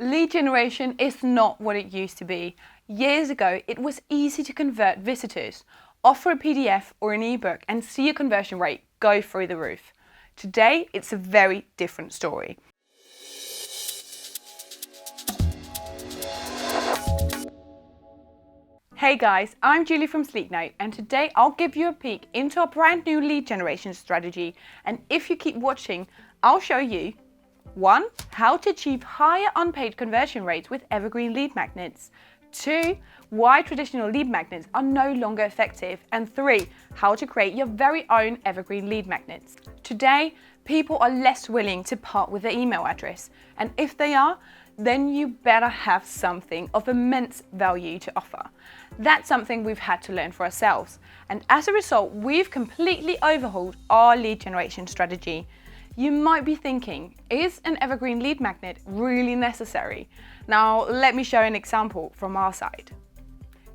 Lead generation is not what it used to be. Years ago, it was easy to convert visitors, offer a PDF or an ebook and see your conversion rate go through the roof. Today, it's a very different story. Hey guys, I'm Julie from Sleeknote, and today I'll give you a peek into our brand new lead generation strategy. And if you keep watching, I'll show you 1. How to achieve higher unpaid conversion rates with Evergreen Lead Magnets. 2. Why traditional lead magnets are no longer effective. And 3. How to create your very own Evergreen Lead Magnets. Today, people are less willing to part with their email address. And if they are, then you better have something of immense value to offer. That's something we've had to learn for ourselves. And as a result, we've completely overhauled our lead generation strategy. You might be thinking, is an Evergreen Lead Magnet really necessary? Now, let me show an example from our side.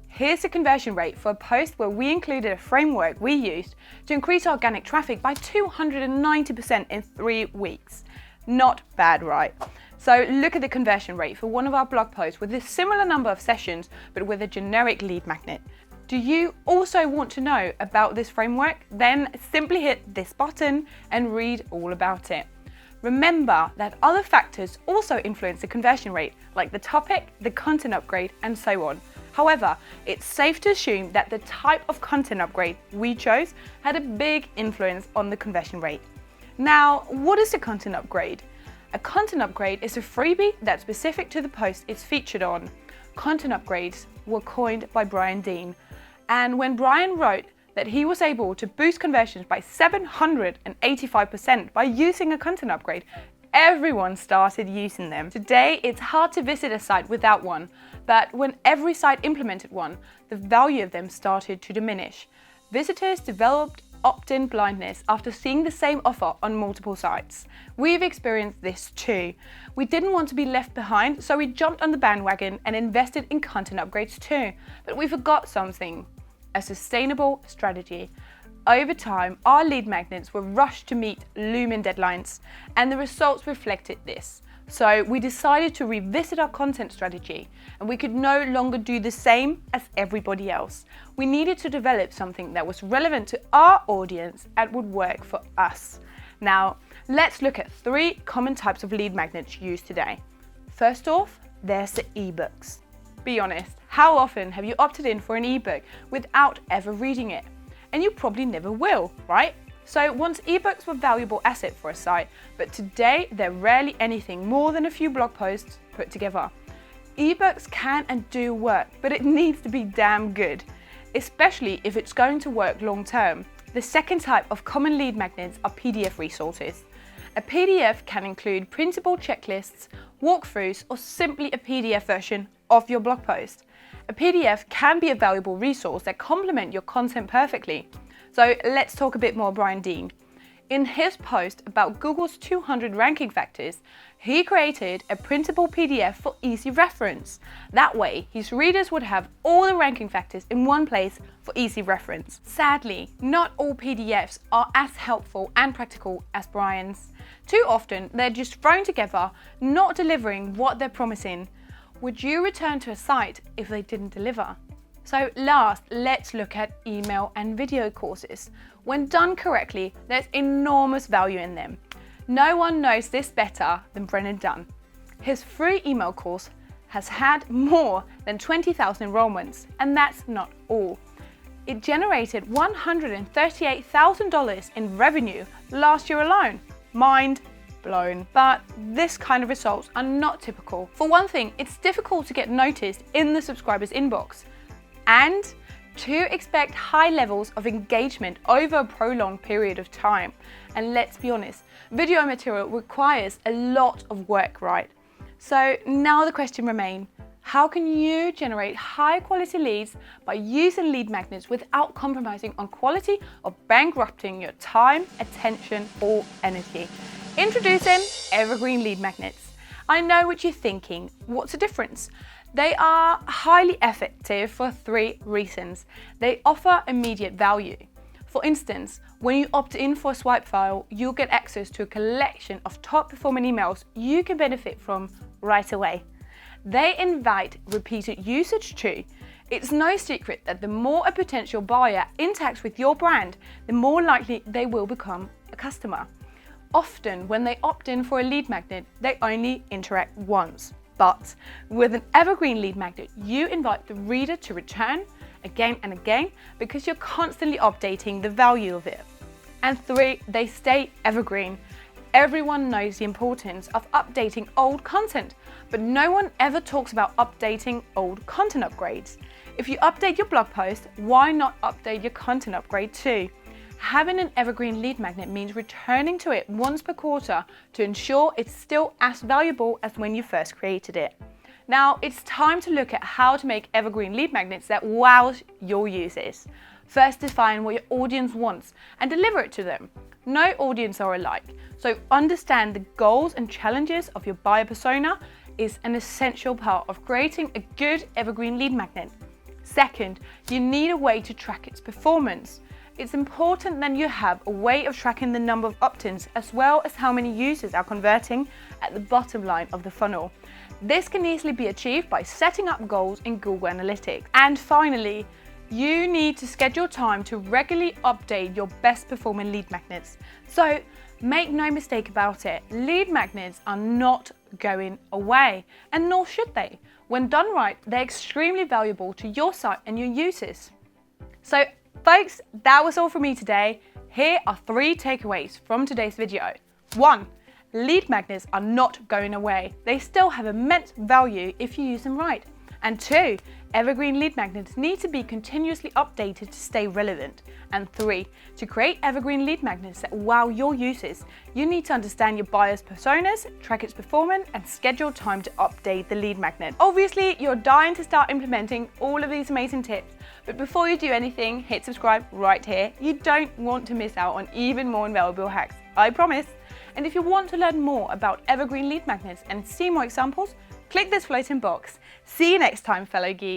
Here's the conversion rate for a post where we included a framework we used to increase organic traffic by 290% in 3 weeks. Not bad, right? So look at the conversion rate for one of our blog posts with a similar number of sessions, but with a generic lead magnet. Do you also want to know about this framework? Then simply hit this button and read all about it. Remember that other factors also influence the conversion rate, like the topic, the content upgrade, and so on. However, it's safe to assume that the type of content upgrade we chose had a big influence on the conversion rate. Now, what is a content upgrade? A content upgrade is a freebie that's specific to the post it's featured on. Content upgrades were coined by Brian Dean. And when Brian wrote that he was able to boost conversions by 785% by using a content upgrade, everyone started using them. Today, it's hard to visit a site without one, but when every site implemented one, the value of them started to diminish. Visitors developed opt-in blindness after seeing the same offer on multiple sites. We've experienced this too. We didn't want to be left behind, so we jumped on the bandwagon and invested in content upgrades too. But we forgot something: a sustainable strategy. Over time, our lead magnets were rushed to meet looming deadlines, and the results reflected this. So we decided to revisit our content strategy, and we could no longer do the same as everybody else. We needed to develop something that was relevant to our audience and would work for us. Now, let's look at 3 common types of lead magnets used today. First off, there's the ebooks. Be honest, how often have you opted in for an ebook without ever reading it? And you probably never will, right? So once ebooks were a valuable asset for a site, but today they're rarely anything more than a few blog posts put together. Ebooks can and do work, but it needs to be damn good, especially if it's going to work long term. The second type of common lead magnets are PDF resources. A PDF can include printable checklists, walkthroughs, or simply a PDF version of your blog post. A PDF can be a valuable resource that complements your content perfectly. So let's talk a bit more Brian Dean. In his post about Google's 200 ranking factors, he created a printable PDF for easy reference. That way, his readers would have all the ranking factors in one place for easy reference. Sadly, not all PDFs are as helpful and practical as Brian's. Too often, they're just thrown together, not delivering what they're promising. Would you return to a site if they didn't deliver? So last, let's look at email and video courses. When done correctly, there's enormous value in them. No one knows this better than Brennan Dunn. His free email course has had more than 20,000 enrollments, and that's not all. It generated $138,000 in revenue last year alone. Mind blown. But this kind of results are not typical. For one thing, it's difficult to get noticed in the subscriber's inbox, and to expect high levels of engagement over a prolonged period of time. And let's be honest, video material requires a lot of work, right? So now the question remains, how can you generate high quality leads by using lead magnets without compromising on quality or bankrupting your time, attention, or energy? Introducing Evergreen Lead Magnets. I know what you're thinking. What's the difference? They are highly effective for 3 reasons. They offer immediate value. For instance, when you opt in for a swipe file, you'll get access to a collection of top performing emails you can benefit from right away. They invite repeated usage too. It's no secret that the more a potential buyer interacts with your brand, the more likely they will become a customer. Often, when they opt in for a lead magnet, they only interact once. But with an evergreen lead magnet, you invite the reader to return again and again because you're constantly updating the value of it. And 3, they stay evergreen. Everyone knows the importance of updating old content, but no one ever talks about updating old content upgrades. If you update your blog post, why not update your content upgrade too? Having an evergreen lead magnet means returning to it once per quarter to ensure it's still as valuable as when you first created it. Now, it's time to look at how to make evergreen lead magnets that wows your users. First, define what your audience wants and deliver it to them. No audience are alike, so understand the goals and challenges of your buyer persona is an essential part of creating a good evergreen lead magnet. Second, you need a way to track its performance. It's important that you have a way of tracking the number of opt-ins as well as how many users are converting at the bottom line of the funnel. This can easily be achieved by setting up goals in Google Analytics. And finally, you need to schedule time to regularly update your best performing lead magnets. So make no mistake about it, lead magnets are not going away, and nor should they. When done right, they're extremely valuable to your site and your users. So folks, that was all for me today. Here are 3 takeaways from today's video. 1. Lead magnets are not going away. They still have immense value if you use them right. And 2, evergreen lead magnets need to be continuously updated to stay relevant. And 3, to create evergreen lead magnets that wow your users, you need to understand your buyer's personas, track its performance, and schedule time to update the lead magnet. Obviously, you're dying to start implementing all of these amazing tips, but before you do anything, hit subscribe right here. You don't want to miss out on even more invaluable hacks, I promise. And if you want to learn more about evergreen lead magnets and see more examples, click this floating box. See you next time, fellow geeks.